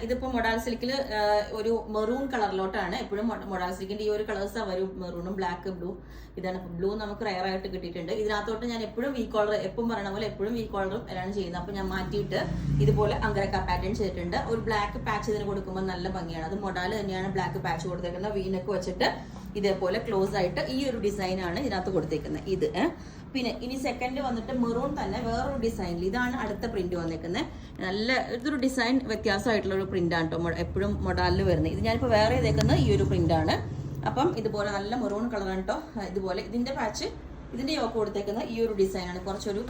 ഇതിപ്പോ മൊഡാൾ സിൽക്കിൽ ഒരു മെറൂൺ കളറിലോട്ടാണ് എപ്പോഴും മൊഡാൾ സിൽക്കിന്റെ ഈ ഒരു കളേഴ്സാണ് വരും, മെറൂണും ബ്ലാക്ക് ബ്ലൂ. ഇതാണ് ബ്ലൂ നമുക്ക് റയർ ആയിട്ട് കിട്ടിയിട്ടുണ്ട്. ഇതിനകത്തോട്ട് ഞാൻ എപ്പോഴും വി കോളർ, എപ്പം പറയണ പോലെ എപ്പോഴും വി കോളറും എല്ലാം ചെയ്യുന്നത്. അപ്പൊ ഞാൻ മാറ്റിയിട്ട് ഇതുപോലെ അങ്കരക്ക പാറ്റേൺ ചെയ്തിട്ടുണ്ട്. ഒരു ബ്ലാക്ക് പാച്ച് ഇതിന് കൊടുക്കുമ്പോൾ നല്ല ഭംഗിയാണ്. അത് മൊഡാൽ തന്നെയാണ് ബ്ലാക്ക് പാച്ച് കൊടുത്തേക്കുന്നത്. വീനൊക്കെ വെച്ചിട്ട് ഇതേപോലെ ക്ലോസ് ആയിട്ട് ഈ ഒരു ഡിസൈൻ ആണ് ഇതിനകത്ത് കൊടുത്തേക്കുന്നത്. ഇത് പിന്നെ ഇനി സെക്കൻഡ് വന്നിട്ട് മെറൂൺ തന്നെ വേറൊരു ഡിസൈനിൽ. ഇതാണ് അടുത്ത പ്രിന്റ് വന്നേക്കുന്നത്. നല്ല ഇതൊരു ഡിസൈൻ വ്യത്യാസമായിട്ടുള്ള ഒരു പ്രിന്റ് ആണ് കേട്ടോ, എപ്പോഴും മൊഡാലിൽ വരുന്നത്. ഇത് ഞാനിപ്പോൾ വേറെ ചെയ്തേക്കുന്നത് ഈ ഒരു പ്രിന്റ് ആണ്. അപ്പം ഇതുപോലെ നല്ല മെറൂൺ കളറാണ് കേട്ടോ. ഇതുപോലെ ഇതിന്റെ പാച്ച്, ഇതിന്റെ യോക്ക് കൊടുത്തേക്കുന്നത് ഈ ഒരു ഡിസൈൻ ആണ്. കുറച്ചൊരു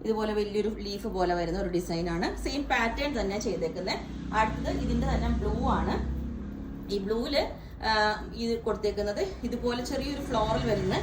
ഇതുപോലെ വലിയൊരു ലീഫ് പോലെ വരുന്ന ഒരു ഡിസൈൻ ആണ്. സെയിം പാറ്റേൺ തന്നെ ചെയ്തേക്കുന്നത്. അടുത്തത് ഇതിന്റെ തന്നെ ബ്ലൂ ആണ്. ഈ ബ്ലൂവില് ഇത് കൊടുത്തേക്കുന്നത് ഇതുപോലെ ചെറിയൊരു ഫ്ലോറൽ വരുന്ന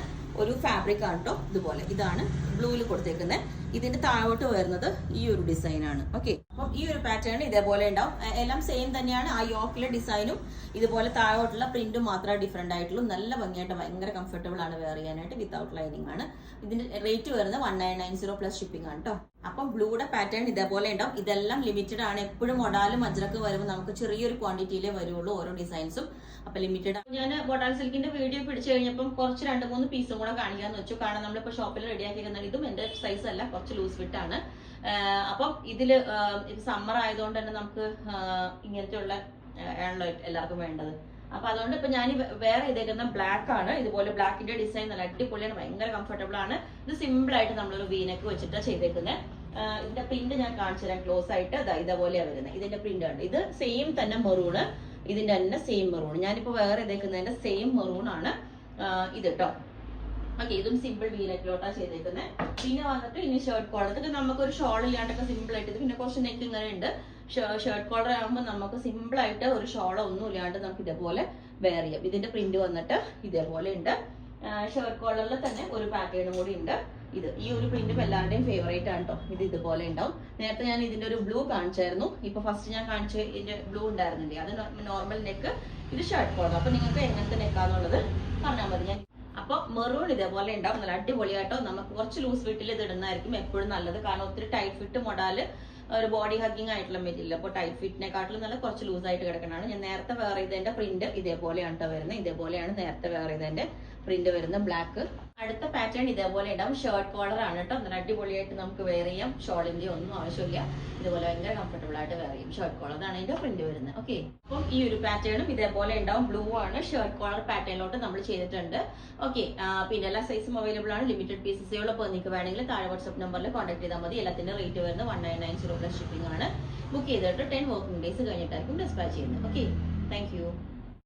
ഒരു ഫാബ്രിക് ആണ് കേട്ടോ. ഇതുപോലെ ഇതാണ് ബ്ലൂവിൽ കൊടുത്തേക്കുന്നത്. ഇതിന്റെ താഴോട്ട് വരുന്നത് ഈ ഒരു ഡിസൈൻ ആണ്. ഓക്കെ, അപ്പം ഈ ഒരു പാറ്റേൺ ഇതേപോലെ ഉണ്ടാവും. എല്ലാം സെയിം തന്നെയാണ്. ആ യോക്കിലെ ഡിസൈനും ഇതുപോലെ താഴോട്ടുള്ള പ്രിന്റും മാത്രമേ ഡിഫറെന്റ് ആയിട്ടുള്ളൂ. നല്ല ഭംഗിയായിട്ട് ഭയങ്കര കംഫർട്ടബിൾ ആണ് വെയർ ചെയ്യാനായിട്ട്. വിത്തൗട്ട് ലൈനിങ് ആണ്. ഇതിന്റെ റേറ്റ് വരുന്നത് 1990 പ്ലസ് ഷിപ്പിംഗ് ആണ് കേട്ടോ. അപ്പം ബ്ലൂയുടെ പാറ്റേൺ ഇതേപോലെ ഉണ്ടാവും. ഇതെല്ലാം ലിമിറ്റഡ് ആണ്. എപ്പോഴും മൊഡാലും അജ്രക്ക് വരുമ്പോൾ നമുക്ക് ചെറിയൊരു ക്വാണ്ടിറ്റിയിലേ വരുള്ളൂ ഓരോ ഡിസൈൻസും. അപ്പൊ ലിമിറ്റഡ്. ഞാൻ മൊഡാൽ സിൽക്കിന്റെ വീഡിയോ പിടിച്ചു കഴിഞ്ഞപ്പം കുറച്ച് 2-3 പീസും കൂടെ കാണിക്കാന്ന് വെച്ചു. കാരണം നമ്മളിപ്പോ ഷോപ്പിൽ റെഡിയാക്കിയിരുന്നത് ഇതും എന്റെ സൈസ് അല്ല, കുറച്ച് ലൂസ് ഫിറ്റ് ആണ്. അപ്പം ഇതില് സമ്മർ ആയതുകൊണ്ട് തന്നെ നമുക്ക് ഇങ്ങനത്തെ ഉള്ള ആണല്ലോ എല്ലാവർക്കും വേണ്ടത്. അപ്പൊ അതുകൊണ്ട് ഇപ്പൊ ഞാൻ വേറെ ചെയ്തേക്കുന്ന ബ്ലാക്ക് ആണ്. ഇതുപോലെ ബ്ലാക്കിന്റെ ഡിസൈൻ നല്ല അടിപൊളിയാണ്, ഭയങ്കര കംഫർട്ടബിൾ ആണ്. ഇത് സിമ്പിൾ ആയിട്ട് നമ്മളൊരു വീനക്ക് വെച്ചിട്ട് ചെയ്തേക്കുന്നത്. ഇതിന്റെ പ്രിന്റ് ഞാൻ കാണിച്ചു തരാം ക്ലോസ് ആയിട്ട്. ഇതേപോലെയാണ് വരുന്നത്. ഇതിന്റെ പ്രിന്റ് ആണ്. ഇത് സെയിം തന്നെ മെറൂണ്, ഇതിന്റെ തന്നെ സെയിം മെറൂൺ. ഞാനിപ്പോ വേറെ ചെയ്തേക്കുന്നതിന്റെ സെയിം മെറൂൺ ആണ് ഇത് കേട്ടോ. ഓക്കെ, ഇതും സിമ്പിൾ വീനക്കിലോട്ടാ ചെയ്തേക്കുന്നത്. പിന്നെ വന്നിട്ട് ഇനി ഷർട്ട് കോളർ. ഇതൊക്കെ നമുക്കൊരു ഷോൾ ഇല്ലാണ്ടൊക്കെ സിമ്പിൾ ആയിട്ട്. ഇത് പിന്നെ കുറച്ച് നെക്ക് ഇങ്ങനെ ഉണ്ട്. ഷർട്ട് കോളർ ആകുമ്പോൾ നമുക്ക് സിമ്പിൾ ആയിട്ട് ഒരു ഷോളോ ഒന്നും ഇല്ലാണ്ട് നമുക്ക് ഇതേപോലെ വെയർ ചെയ്യാം. ഇതിന്റെ പ്രിന്റ് വന്നിട്ട് ഇതേപോലെ ഉണ്ട്. ഷർട്ട് കോളറിൽ തന്നെ ഒരു പാറ്റേണും കൂടി ഉണ്ട്. ഇത് ഈ ഒരു പ്രിന്റും എല്ലാവരുടെയും ഫേവറേറ്റ് ആണ് കേട്ടോ. ഇത് ഇതുപോലെ ഉണ്ടാവും. നേരത്തെ ഞാൻ ഇതിന്റെ ഒരു ബ്ലൂ കാണിച്ചായിരുന്നു. ഇപ്പൊ ഫസ്റ്റ് ഞാൻ കാണിച്ച ഇതിന്റെ ബ്ലൂ ഉണ്ടായിരുന്നില്ലേ, അത് നോർമൽ നെക്ക്. ഇത് ഷർട്ട് കോളർ. അപ്പൊ നിങ്ങൾക്ക് എങ്ങനത്തെ നെക്കാന്നുള്ളത് പറഞ്ഞാൽ മതി. ഞാൻ അപ്പൊ മെറൂൺ ഇതേപോലെ ഉണ്ടാവും. നല്ല അടിപൊളിയായിട്ടോ. നമുക്ക് കുറച്ച് ലൂസ് ഫിറ്റിൽ ഇത് ഇടുന്നതായിരിക്കും എപ്പോഴും നല്ലത്. കാരണം ഒത്തിരി ടൈറ്റ് ഫിറ്റ് മൊഡാല് ഒരു ബോഡി ഹഗ്ഗിങ് ആയിട്ടുള്ള മെറ്റീരിയൽ. അപ്പോൾ ടൈറ്റ് ഫിറ്റിനെക്കാട്ടിലും നല്ല കുറച്ച് ലൂസ് ആയിട്ട് കിടക്കണതാണ്. ഞാൻ നേരത്തെ വെയർ ചെയ്തതിന്റെ പ്രിന്റ് ഇതേപോലെയാണ് കേട്ടോ വരുന്നത്. ഇതേപോലെയാണ് നേരത്തെ വെയർ ചെയ്തതിന്റെ പ്രിന്റ് വരുന്ന ബ്ലാക്ക്. അടുത്ത പാറ്റേൺ ഇതേപോലെ ഉണ്ടാവും. ഷർട്ട് കോളർ ആണ് കേട്ടോ. നല്ല അടിപൊളിയായിട്ട് നമുക്ക് വെയർ ചെയ്യാം. ഷോളിന്റെ ഒന്നും ആവശ്യമില്ല. ഇതുപോലെ ഭയങ്കര കംഫർട്ടബിൾ ആയിട്ട് വെയർ ചെയ്യും. ഷർട്ട് കോളർ ആണ് ഇതിന്റെ പ്രിന്റ് വരുന്നത്. ഓക്കെ, അപ്പം ഈ ഒരു പാറ്റേണും ഇതേപോലെ ഉണ്ടാവും. ബ്ലൂ ആണ്. ഷർട്ട് കോളർ പാറ്റേണിലോട്ട് നമ്മൾ ചെയ്തിട്ടുണ്ട്. ഓക്കെ, പിന്നെ എല്ലാ സൈസും അവൈലബിൾ ആണ്. ലിമിറ്റഡ് പീസസേ ഉള്ളൂ. അപ്പോൾ നിങ്ങൾക്ക് വേണമെങ്കിൽ താഴെ വാട്സ്ആപ്പ് നമ്പറിൽ കോൺടാക്ട് ചെയ്താൽ മതി. എല്ലാത്തിന്റെ റേറ്റ് വരുന്നത് 1990 പ്ലസ് ഷിപ്പിംഗ് ആണ്. ബുക്ക് ചെയ്തിട്ട് 10 വർക്കിംഗ് ഡേയ്സ് കഴിഞ്ഞിട്ടായിരിക്കും ഡിസ്പാച്ച് ചെയ്യുന്നത്. ഓക്കെ.